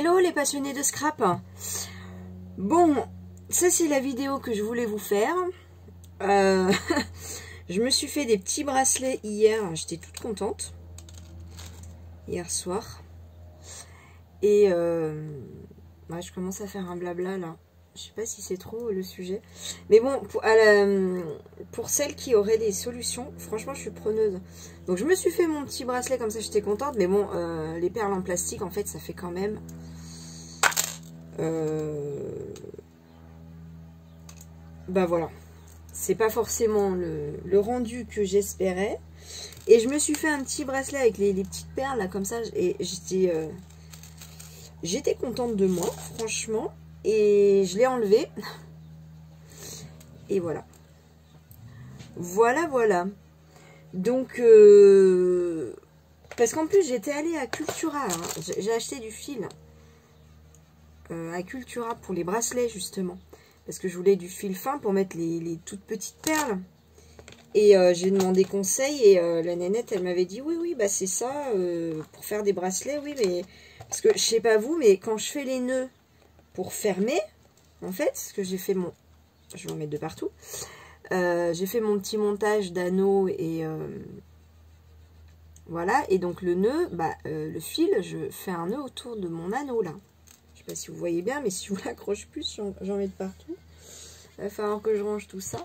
Hello les passionnés de scrap. Bon, ça c'est la vidéo que je voulais vous faire. Je me suis fait des petits bracelets hier, j'étais toute contente. Hier soir. Et ouais, je commence à faire un blabla là. Je sais pas si c'est trop le sujet. Mais bon, pour celles qui auraient des solutions, franchement, je suis preneuse. Donc, je me suis fait mon petit bracelet comme ça, j'étais contente. Mais bon, les perles en plastique, en fait, ça fait quand même... bah voilà. C'est pas forcément le rendu que j'espérais. Et je me suis fait un petit bracelet avec les petites perles, là, comme ça. Et j'étais contente de moi, franchement. Et je l'ai enlevé. Et voilà. Voilà. Donc, parce qu'en plus, j'étais allée à Cultura. Hein. J'ai acheté du fil à Cultura pour les bracelets, justement. Parce que je voulais du fil fin pour mettre les toutes petites perles. Et j'ai demandé conseil. Et la nénette, elle m'avait dit, oui, bah c'est ça. Pour faire des bracelets, oui, mais... Parce que, je sais pas vous, mais quand je fais les nœuds pour fermer, en fait, parce que j'ai fait mon... Je vais en mettre de partout. J'ai fait mon petit montage d'anneaux et... voilà, et donc le nœud, bah, le fil, je fais un nœud autour de mon anneau, là. Je sais pas si vous voyez bien, mais si je vous l'accroche plus, j'en mets de partout. Il va falloir que je range tout ça.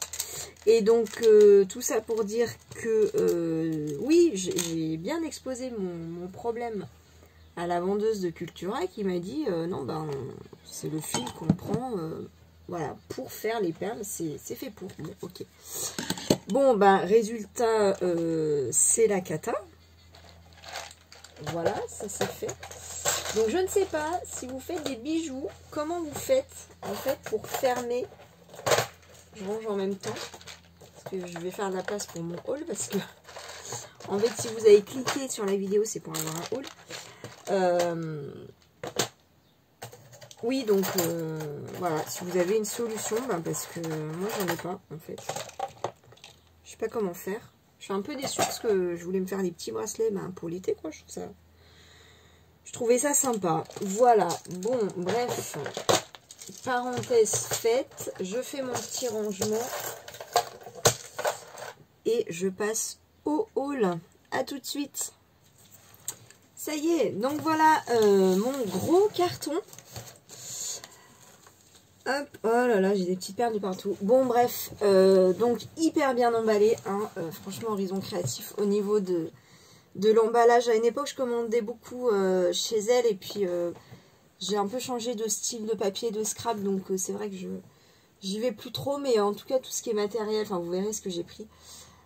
Et donc, tout ça pour dire que, oui, j'ai bien exposé mon problème à la vendeuse de Cultura qui m'a dit non, ben c'est le fil qu'on prend voilà, pour faire les perles, c'est fait pour. Bon, ok. Bon, ben résultat, c'est la cata. Voilà, ça c'est fait. Donc je ne sais pas si vous faites des bijoux, comment vous faites en fait pour fermer. Je range en même temps parce que je vais faire de la place pour mon haul, parce que en fait si vous avez cliqué sur la vidéo c'est pour avoir un haul. Oui, donc voilà, si vous avez une solution, ben, parce que moi j'en ai pas en fait. Je sais pas comment faire. Je suis un peu déçue parce que je voulais me faire des petits bracelets ben, pour l'été, quoi. Je trouvais ça sympa. Voilà, bon, bref. Parenthèse faite, je fais mon petit rangement et je passe au haul. À tout de suite. Ça y est, donc voilà mon gros carton. Hop, oh là là, j'ai des petites perles de partout. Bon, bref, donc hyper bien emballé. Hein, franchement, Horizon Créatif au niveau de l'emballage. À une époque, je commandais beaucoup chez elle et puis j'ai un peu changé de style de papier, de scrap. Donc c'est vrai que j'y vais plus trop, mais en tout cas, tout ce qui est matériel, enfin, vous verrez ce que j'ai pris.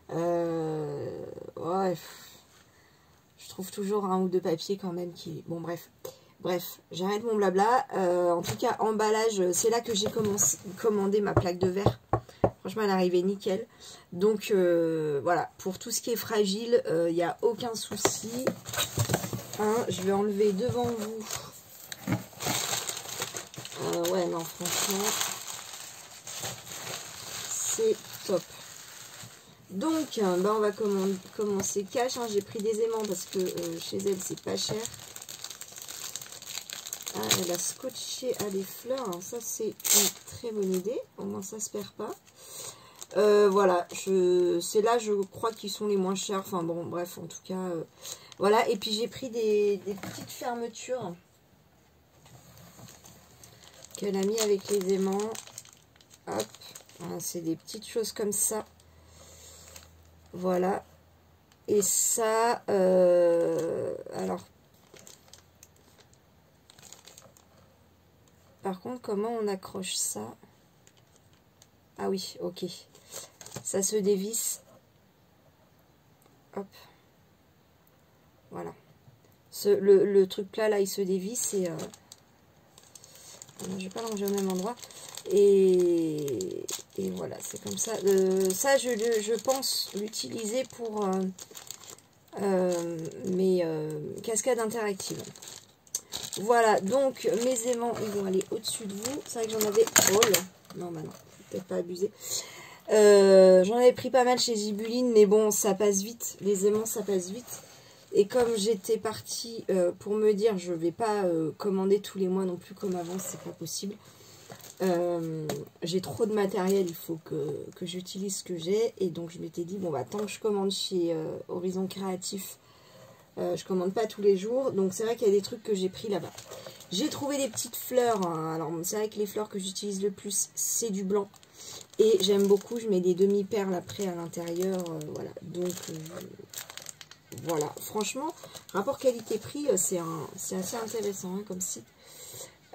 Ouais. Je trouve toujours un ou deux papiers quand même qui... Bon, bref, j'arrête mon blabla. En tout cas, emballage, c'est là que j'ai commandé ma plaque de verre. Franchement, elle arrivait nickel. Donc, voilà, pour tout ce qui est fragile, il n'y a aucun souci. Hein, je vais enlever devant vous. Ouais, non, franchement, c'est top. Donc, ben on va commencer cash. Hein. J'ai pris des aimants parce que chez elle, c'est pas cher. Ah, elle a scotché à des fleurs. Alors ça, c'est une très bonne idée. Au moins, ça se perd pas. Voilà, c'est là, je crois qu'ils sont les moins chers. Enfin, bon, bref, en tout cas, voilà. Et puis, j'ai pris des petites fermetures qu'elle a mis avec les aimants. Hop, c'est des petites choses comme ça. Voilà. Et ça, alors, par contre, comment on accroche ça? Ah oui, ok. Ça se dévisse. Hop. Voilà. Le truc plat, là, il se dévisse et... je vais pas ranger au même endroit. Et voilà, c'est comme ça. Ça, je pense l'utiliser pour mes cascades interactives. Voilà, donc mes aimants, ils vont aller au-dessus de vous. C'est vrai que j'en avais... Oh là. Non, bah non, peut-être pas abuser. J'en avais pris pas mal chez Zibuline, mais bon, ça passe vite. Les aimants, ça passe vite. Et comme j'étais partie pour me dire, je vais pas commander tous les mois non plus comme avant, c'est pas possible. J'ai trop de matériel, il faut que j'utilise ce que j'ai. Et donc je m'étais dit, bon bah tant que je commande chez Horizon Créatif, je commande pas tous les jours. Donc c'est vrai qu'il y a des trucs que j'ai pris là-bas. J'ai trouvé des petites fleurs. Hein. Alors c'est vrai que les fleurs que j'utilise le plus, c'est du blanc. Et j'aime beaucoup, je mets des demi-perles après à l'intérieur. Voilà, donc voilà. Franchement, rapport qualité-prix, c'est assez intéressant hein, comme site.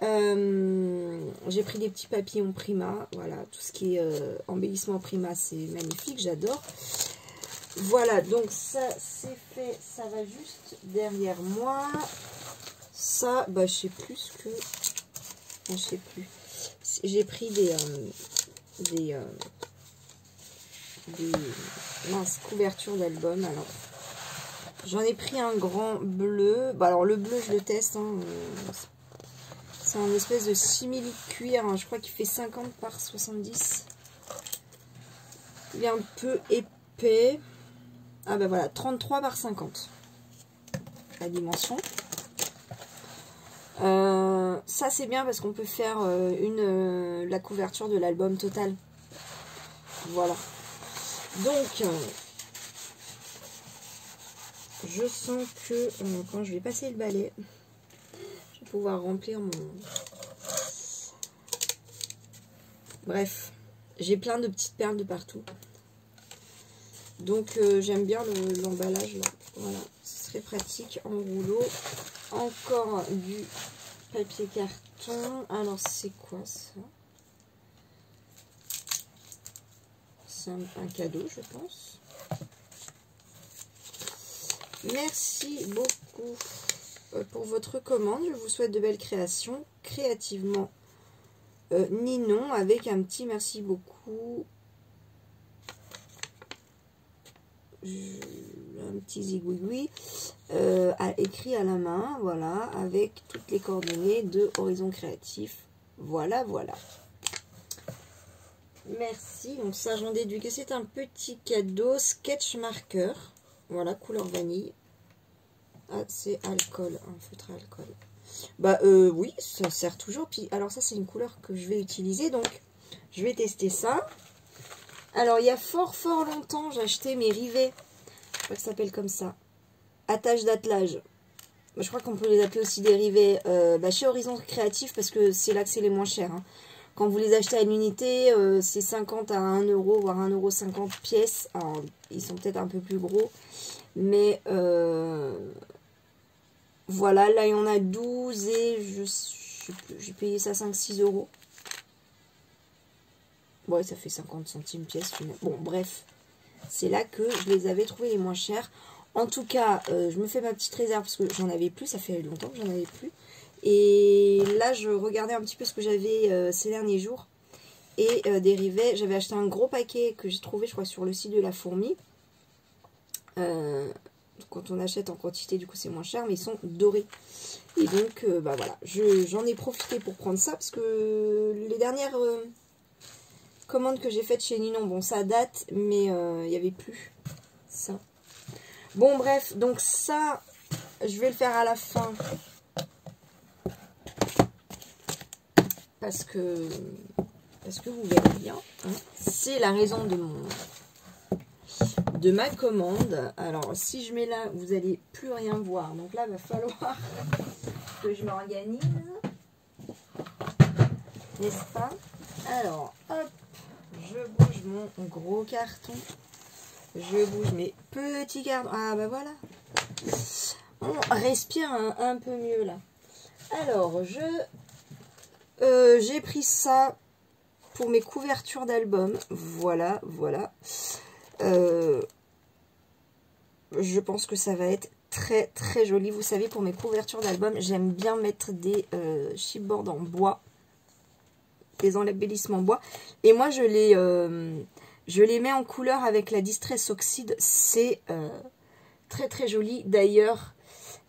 J'ai pris des petits papillons Prima. Voilà, tout ce qui est embellissement Prima, c'est magnifique, j'adore. Voilà, donc ça c'est fait, ça va juste derrière moi. Ça, bah je sais plus ce que... je sais plus. J'ai pris des minces couvertures d'album. Alors, j'en ai pris un grand bleu. Bah alors le bleu, je le teste. Hein. C'est un espèce de simili cuir. Hein. Je crois qu'il fait 50 par 70. Il est un peu épais. Ah bah voilà, 33 par 50. La dimension. Ça c'est bien parce qu'on peut faire la couverture de l'album total. Voilà. Donc, je sens que quand je vais passer le balai, je vais pouvoir remplir mon... Bref, j'ai plein de petites perles de partout. Donc, j'aime bien l'emballage là. Voilà, ce serait pratique en rouleau. Encore du papier carton. Alors, c'est quoi ça? C'est un cadeau, je pense. Merci beaucoup pour votre commande. Je vous souhaite de belles créations. Créativement Ninon, avec un petit merci beaucoup. Un petit zigouigoui écrit à la main, voilà, avec toutes les coordonnées de Horizon Créatif. Voilà, voilà. Merci. Donc ça, j'en déduis que c'est un petit cadeau sketch marqueur. Voilà, couleur vanille. Ah, c'est alcool, un feutre à alcool. Bah oui, ça sert toujours. Puis alors ça, c'est une couleur que je vais utiliser, donc je vais tester ça. Alors il y a fort longtemps, j'ai acheté mes rivets. Je crois que ça s'appelle comme ça. Attache d'attelage. Je crois qu'on peut les appeler aussi des rivets chez Horizon Créatif parce que c'est là que c'est les moins chers. Hein. Quand vous les achetez à l'unité, c'est 50 à 1 euro, voire 1,50 € pièce. Alors, ils sont peut-être un peu plus gros. Mais voilà, là il y en a 12 et j'ai payé ça 5-6 euros. Ouais, ça fait 50 centimes pièce. Bon, bref, c'est là que je les avais trouvés les moins chers. En tout cas, je me fais ma petite réserve parce que j'en avais plus, ça fait longtemps que j'en avais plus. Et là, je regardais un petit peu ce que j'avais ces derniers jours. Et des rivets, j'avais acheté un gros paquet que j'ai trouvé, je crois, sur le site de la fourmi. Quand on achète en quantité, du coup, c'est moins cher, mais ils sont dorés. Et donc, bah voilà, j'en ai profité pour prendre ça parce que les dernières commandes que j'ai faites chez Ninon, bon, ça date, mais il n'y avait plus ça. Bon, bref, donc ça, je vais le faire à la fin. Parce que vous verrez bien, hein, c'est la raison de ma commande. Alors, si je mets là, vous n'allez plus rien voir. Donc là, il va falloir que je m'organise. N'est-ce pas? Alors, hop, je bouge mon gros carton. Je bouge mes petits cartons. Ah, bah voilà. On respire un peu mieux là. Alors, j'ai pris ça pour mes couvertures d'album. Voilà, voilà. Je pense que ça va être très joli. Vous savez, pour mes couvertures d'album, j'aime bien mettre des chipboards en bois. Des embellissements en bois. Et moi, je les mets en couleur avec la Distress Oxide. C'est très joli. D'ailleurs,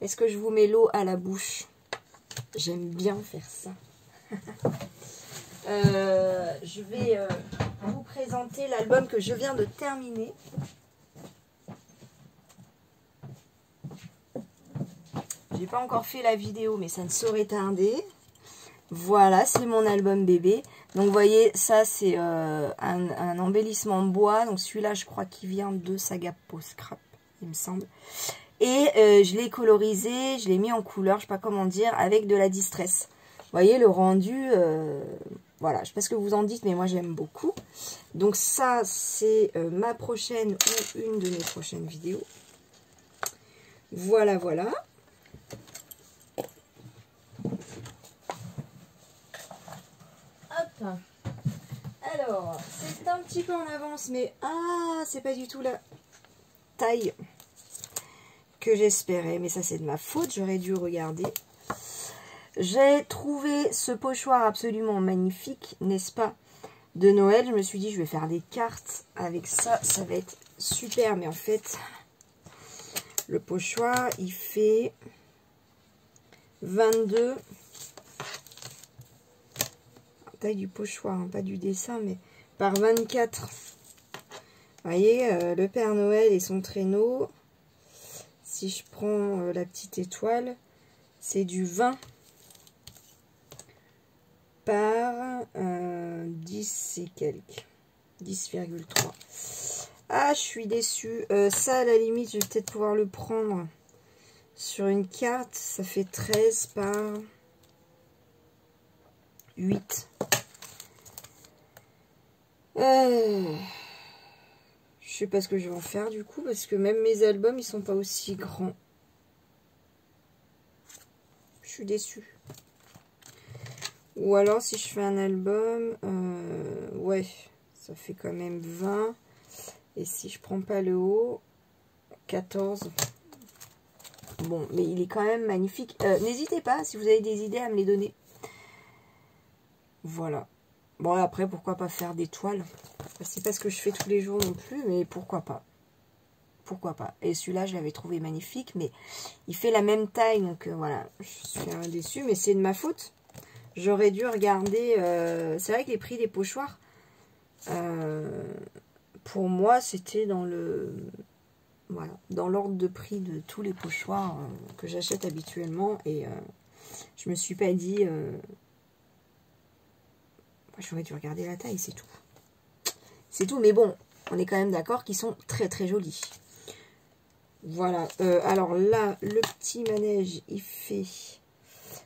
est-ce que je vous mets l'eau à la bouche? J'aime bien faire ça. Je vais vous présenter l'album que je viens de terminer. J'ai pas encore fait la vidéo, mais ça ne saurait tarder. Voilà, c'est mon album bébé. Donc, vous voyez, ça, c'est un embellissement bois. Donc, celui-là, je crois qu'il vient de Saga Scrap, il me semble. Et je l'ai colorisé, je l'ai mis en couleur, je sais pas comment dire, avec de la distress. Vous voyez, le rendu, voilà, je sais pas ce que vous en dites, mais moi, j'aime beaucoup. Donc, ça, c'est ma prochaine ou une de mes prochaines vidéos. Voilà, voilà. Hop. Alors, c'est un petit peu en avance, mais c'est pas du tout la taille que j'espérais. Mais ça, c'est de ma faute, j'aurais dû regarder. J'ai trouvé ce pochoir absolument magnifique, n'est-ce pas, de Noël. Je me suis dit, je vais faire des cartes avec ça, ça va être super. Mais en fait, le pochoir, il fait 22... taille du pochoir, hein, pas du dessin, mais par 24. Vous voyez, le Père Noël et son traîneau. Si je prends la petite étoile, c'est du 20 par 10 et quelques. 10,3. Ah, je suis déçue. Ça, à la limite, je vais peut-être pouvoir le prendre sur une carte. Ça fait 13 par 8. Je sais pas ce que je vais en faire du coup, parce que même mes albums, ils sont pas aussi grands. Je suis déçue. Ou alors, si je fais un album, ouais, ça fait quand même 20. Et si je prends pas le haut, 14. Bon, mais il est quand même magnifique. N'hésitez pas, si vous avez des idées, à me les donner. Voilà. Bon, après, pourquoi pas faire des toiles? C'est pas ce que je fais tous les jours non plus, mais pourquoi pas? Pourquoi pas? Et celui-là, je l'avais trouvé magnifique, mais il fait la même taille, donc voilà, je suis déçue, mais c'est de ma faute. J'aurais dû regarder... c'est vrai que les prix des pochoirs, pour moi, c'était dans le... Voilà, dans l'ordre de prix de tous les pochoirs que j'achète habituellement, et je me suis pas dit... J'aurais dû regarder la taille, c'est tout. C'est tout, mais bon, on est quand même d'accord qu'ils sont très très jolis. Voilà, alors là, le petit manège, il fait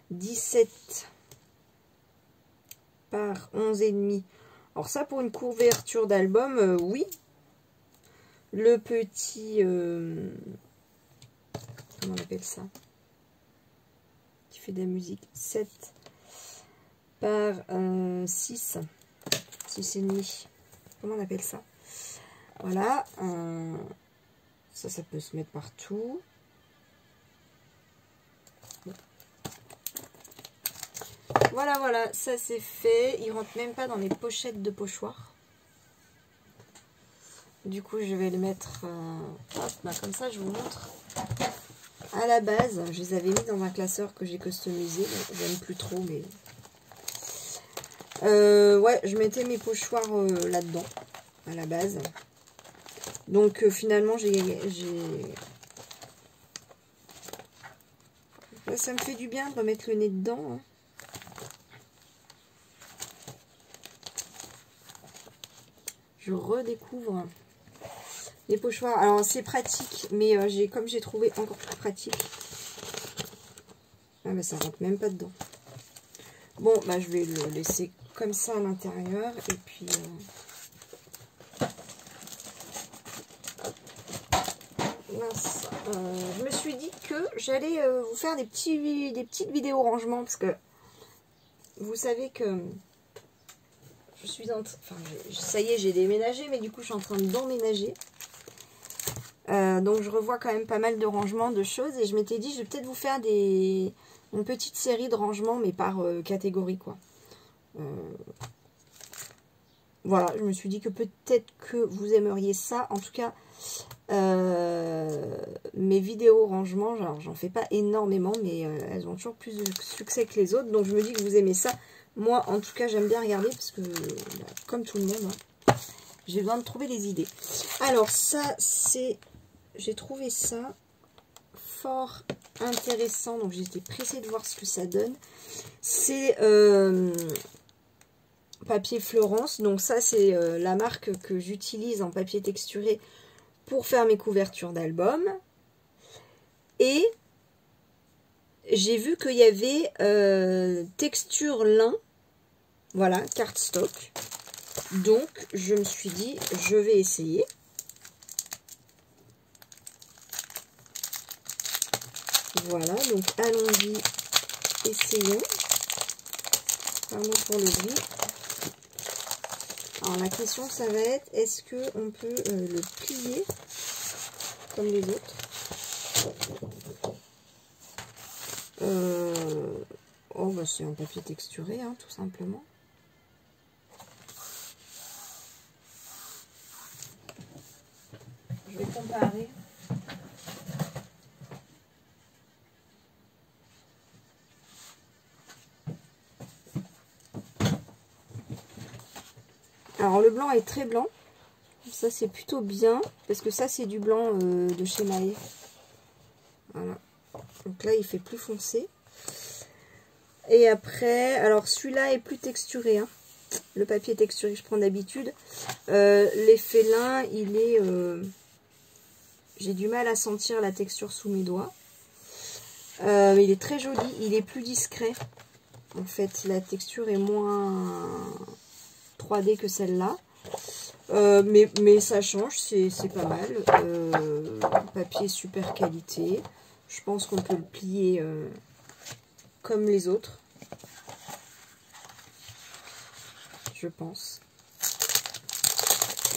17 par 11,5. Alors ça, pour une couverture d'album, oui. Le petit... comment on appelle ça? Qui fait de la musique. 7 par 6. 6,5. Comment on appelle ça? Voilà. Ça peut se mettre partout. Voilà, voilà. Ça, c'est fait. Il rentre même pas dans les pochettes de pochoir. Du coup, je vais le mettre... hop, bah, comme ça, je vous montre. À la base, je les avais mis dans un classeur que j'ai customisé. J'aime plus trop, mais... ouais, je mettais mes pochoirs là-dedans, à la base. Donc, finalement, ça me fait du bien de remettre le nez dedans. Hein. Je redécouvre les pochoirs. Alors, c'est pratique, mais comme j'ai trouvé encore plus pratique. Ah, bah, ça rentre même pas dedans. Bon, bah, je vais le laisser comme ça à l'intérieur. Et puis... mince. Je me suis dit que j'allais vous faire des petites vidéos rangement. Parce que vous savez que je suis en train... Enfin, ça y est, j'ai déménagé. Mais du coup, je suis en train d'emménager. Donc, je revois quand même pas mal de rangements, de choses. Et je m'étais dit, je vais peut-être vous faire une petite série de rangements, mais par catégorie, quoi. Voilà, je me suis dit que peut-être que vous aimeriez ça. En tout cas, mes vidéos rangement, alors j'en fais pas énormément, mais elles ont toujours plus de succès que les autres. Donc je me dis que vous aimez ça. Moi, en tout cas, j'aime bien regarder parce que, comme tout le monde, hein, j'ai besoin de trouver les idées. Alors ça, c'est... J'ai trouvé ça fort intéressant, donc j'étais pressée de voir ce que ça donne. C'est papier Florence, donc ça c'est la marque que j'utilise en papier texturé pour faire mes couvertures d'albums. Et j'ai vu qu'il y avait texture lin, voilà, cardstock. Donc je me suis dit, je vais essayer. Voilà, donc allons-y, essayons. Pardon pour le bruit. Alors la question ça va être, est-ce qu'on peut le plier comme les autres? Oh bah c'est un papier texturé, hein, tout simplement. Je vais comparer. Alors le blanc est très blanc, ça c'est plutôt bien, parce que ça c'est du blanc de chez Maé. Voilà, donc là il fait plus foncé. Et après, alors celui-là est plus texturé, hein. Le papier texturé que je prends d'habitude. L'effet lin, il est... j'ai du mal à sentir la texture sous mes doigts. Il est très joli, il est plus discret. En fait, la texture est moins 3D que celle-là. Mais ça change, c'est pas mal. Papier super qualité. Je pense qu'on peut le plier comme les autres. Je pense.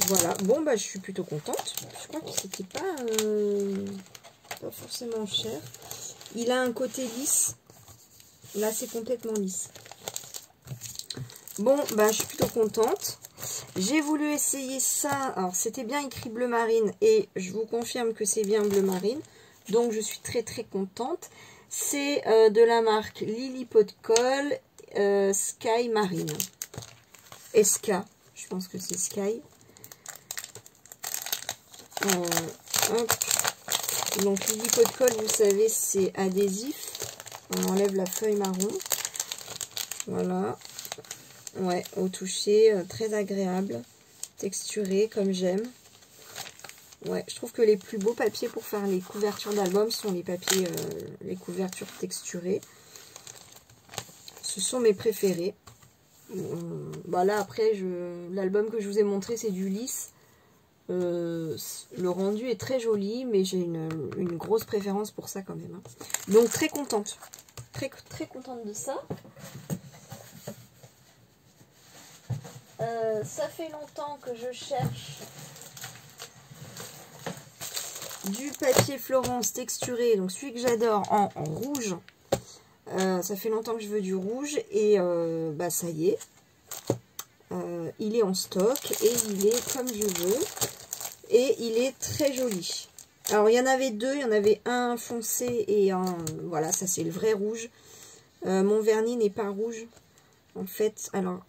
Voilà. Bon, bah, je suis plutôt contente. Je crois que c'était pas forcément cher. Il a un côté lisse. Là, c'est complètement lisse. Bon, bah, je suis plutôt contente. J'ai voulu essayer ça. Alors, c'était bien écrit bleu marine. Et je vous confirme que c'est bien bleu marine. Donc, je suis très, très contente. C'est de la marque Lily Pot de Colle Sky Marine. SK. Je pense que c'est Sky. Hop. Donc, Lily Pot de Colle, vous savez, c'est adhésif. On enlève la feuille marron. Voilà. Ouais, au toucher, très agréable. Texturé, comme j'aime. Ouais, je trouve que les plus beaux papiers pour faire les couvertures d'albums sont les papiers, les couvertures texturées. Ce sont mes préférés. Bah là, après, l'album que je vous ai montré, c'est du lisse. Le rendu est très joli, mais j'ai une grosse préférence pour ça quand même. Hein. Donc, très contente. Très, très contente de ça. Ça fait longtemps que je cherche du papier Florence texturé, donc celui que j'adore en rouge. Ça fait longtemps que je veux du rouge et bah ça y est. Il est en stock et il est comme je veux. Et il est très joli. Alors il y en avait deux, il y en avait un foncé et un... Voilà, ça c'est le vrai rouge. Mon vernis n'est pas rouge. En fait, alors...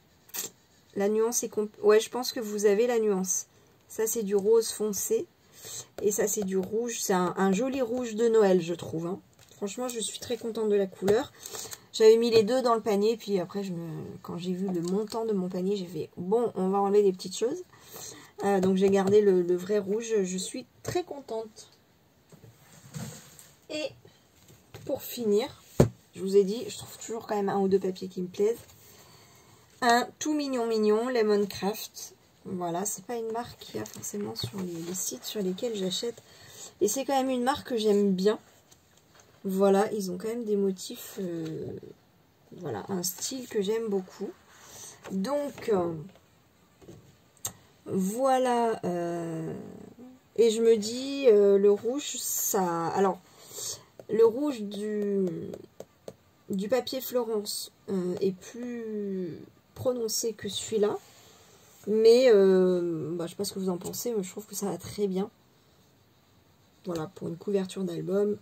La nuance est... Ouais, je pense que vous avez la nuance. Ça, c'est du rose foncé. Et ça, c'est du rouge. C'est un joli rouge de Noël, je trouve. Hein. Franchement, je suis très contente de la couleur. J'avais mis les deux dans le panier. Puis après, quand j'ai vu le montant de mon panier, j'ai fait, bon, on va enlever les petites choses. Donc, j'ai gardé le vrai rouge. Je suis très contente. Et pour finir, je vous ai dit, je trouve toujours quand même un ou deux papiers qui me plaisent. Un tout mignon Lemon Craft. Voilà, c'est pas une marque qu'il y a forcément sur les sites sur lesquels j'achète. Et c'est quand même une marque que j'aime bien. Voilà, ils ont quand même des motifs... voilà, un style que j'aime beaucoup. Donc, voilà. Et je me dis, le rouge, ça... Alors, le rouge du papier Florence est plus... prononcé que celui-là, mais bah, je sais pas ce que vous en pensez, mais je trouve que ça va très bien. Voilà, pour une couverture d'album,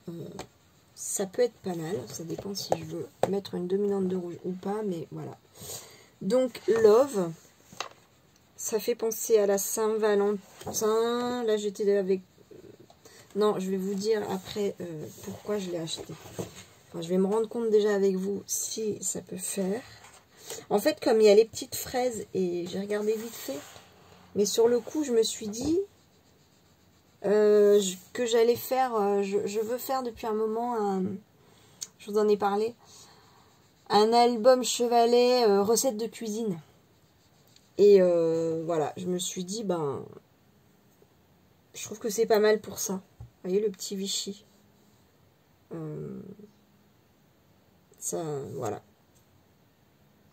ça peut être pas mal, ça dépend si je veux mettre une dominante de rouge ou pas, mais voilà. Donc Love, ça fait penser à la Saint-Valentin. Là j'étais avec Non, je vais vous dire après pourquoi je l'ai acheté. Enfin, je vais me rendre compte déjà avec vous si ça peut faire. En fait, comme il y a les petites fraises, et j'ai regardé vite fait, mais sur le coup, je me suis dit que j'allais faire, je veux faire depuis un moment, je vous en ai parlé, un album chevalet recettes de cuisine. Et voilà, je me suis dit, ben, je trouve que c'est pas mal pour ça. Vous voyez le petit Vichy. Ça, voilà.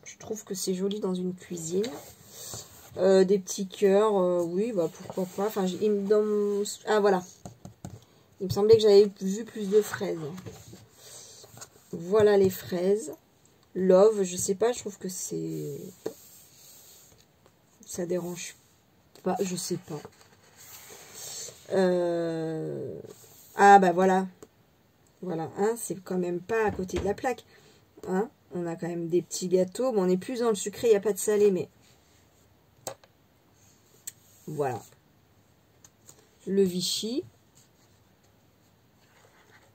Je trouve que c'est joli dans une cuisine. Des petits cœurs, oui, bah pourquoi pas. Enfin, ah voilà. Il me semblait que j'avais vu plus de fraises. Voilà les fraises. Love, je sais pas, je trouve que c'est... Ça dérange pas, je sais pas. Ah bah voilà. Voilà, hein, c'est quand même pas à côté de la plaque. Hein, on a quand même des petits gâteaux. Bon, on est plus dans le sucré, il n'y a pas de salé, mais... Voilà. Le Vichy.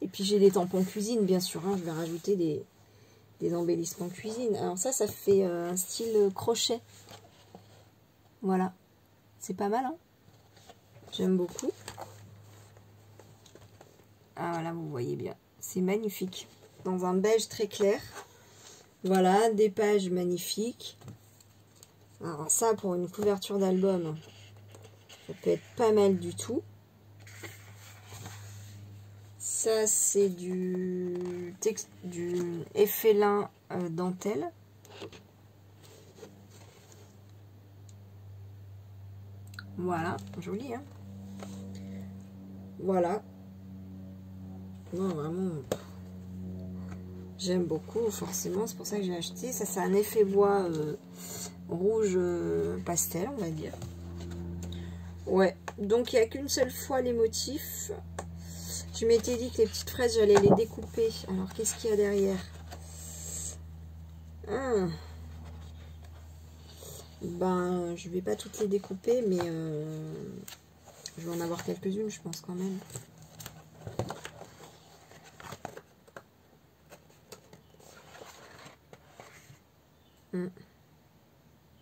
Et puis j'ai des tampons cuisine, bien sûr. Hein, je vais rajouter des embellissements cuisine. Alors ça fait un style crochet. Voilà. C'est pas mal, hein. J'aime beaucoup. Ah voilà, vous voyez bien. C'est magnifique. Dans un beige très clair. Voilà, des pages magnifiques. Alors ça, pour une couverture d'album, ça peut être pas mal du tout. Ça, c'est du effet lin dentelle. Voilà, joli, hein. Voilà. Non, vraiment, j'aime beaucoup, forcément. C'est pour ça que j'ai acheté. Ça, c'est un effet bois rouge pastel, on va dire. Ouais, donc il n'y a qu'une seule fois les motifs. Je m'étais dit que les petites fraises, j'allais les découper. Alors, qu'est-ce qu'il y a derrière? Ah. Ben, je vais pas toutes les découper, mais je vais en avoir quelques-unes, je pense, quand même.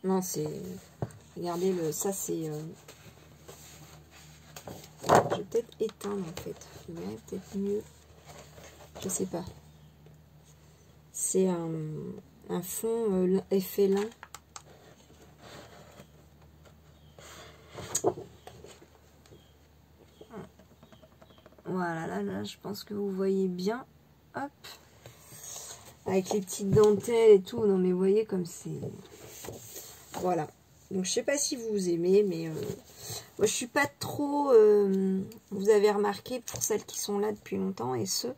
Non, c'est... Regardez, ça, c'est... Je vais peut-être éteindre, en fait. Ouais, peut-être mieux. Je sais pas. C'est un fond effet lin. Voilà, là, je pense que vous voyez bien. Hop. Avec les petites dentelles et tout. Non, mais vous voyez comme c'est... Voilà. Donc, je sais pas si vous aimez, mais... moi, je suis pas trop... vous avez remarqué, pour celles qui sont là depuis longtemps et ceux...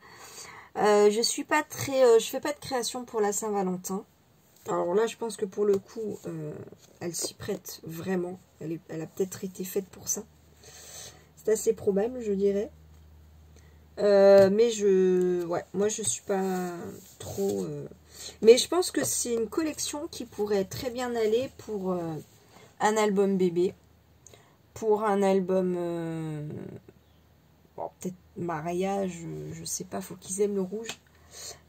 je suis pas très... je fais pas de création pour la Saint-Valentin. Alors là, je pense que pour le coup, elle s'y prête vraiment. Elle a peut-être été faite pour ça. C'est assez probable, je dirais. Mais ouais, moi je suis pas trop... Mais je pense que c'est une collection qui pourrait très bien aller pour un album bébé. Pour un album... bon, peut-être mariage, je sais pas, faut qu'ils aiment le rouge.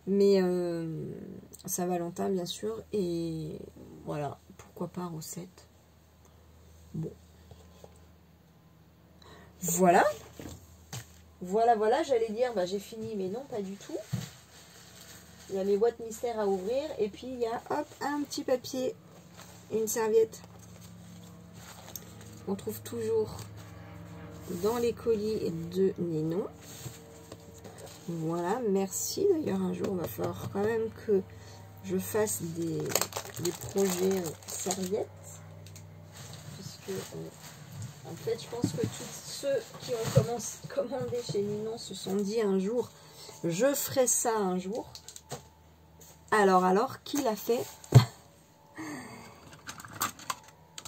Mais Saint-Valentin, bien sûr. Et voilà, pourquoi pas recette. Bon. Voilà. Voilà, j'allais dire, bah, j'ai fini, mais non, pas du tout. Il y a mes boîtes mystères à ouvrir. Et puis, il y a, hop, un petit papier, une serviette. On trouve toujours dans les colis de Ninon. Voilà, merci. D'ailleurs, un jour, il va falloir quand même que je fasse des projets serviettes. Puisque, en fait, je pense que tous ceux qui ont commandé chez Ninon se sont dit un jour, je ferai ça un jour. Alors, qui l'a fait?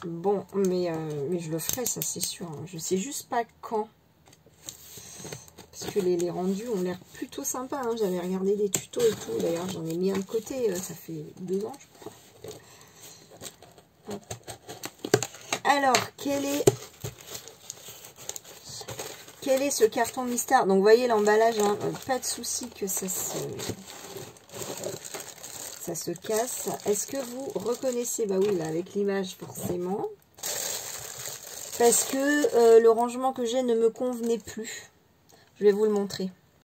Bon, mais je le ferai, ça c'est sûr. Hein. Je sais juste pas quand. Parce que les rendus ont l'air plutôt sympas. Hein. J'avais regardé des tutos et tout. D'ailleurs, j'en ai mis un de côté. Ça fait 2 ans, je crois. Hop. Alors, quelle quel est ce carton mystère? Donc, vous voyez l'emballage, hein, pas de souci que ça se casse. Est-ce que vous reconnaissez? Bah oui, là, avec l'image, forcément. Parce que le rangement que j'ai ne me convenait plus. Je vais vous le montrer.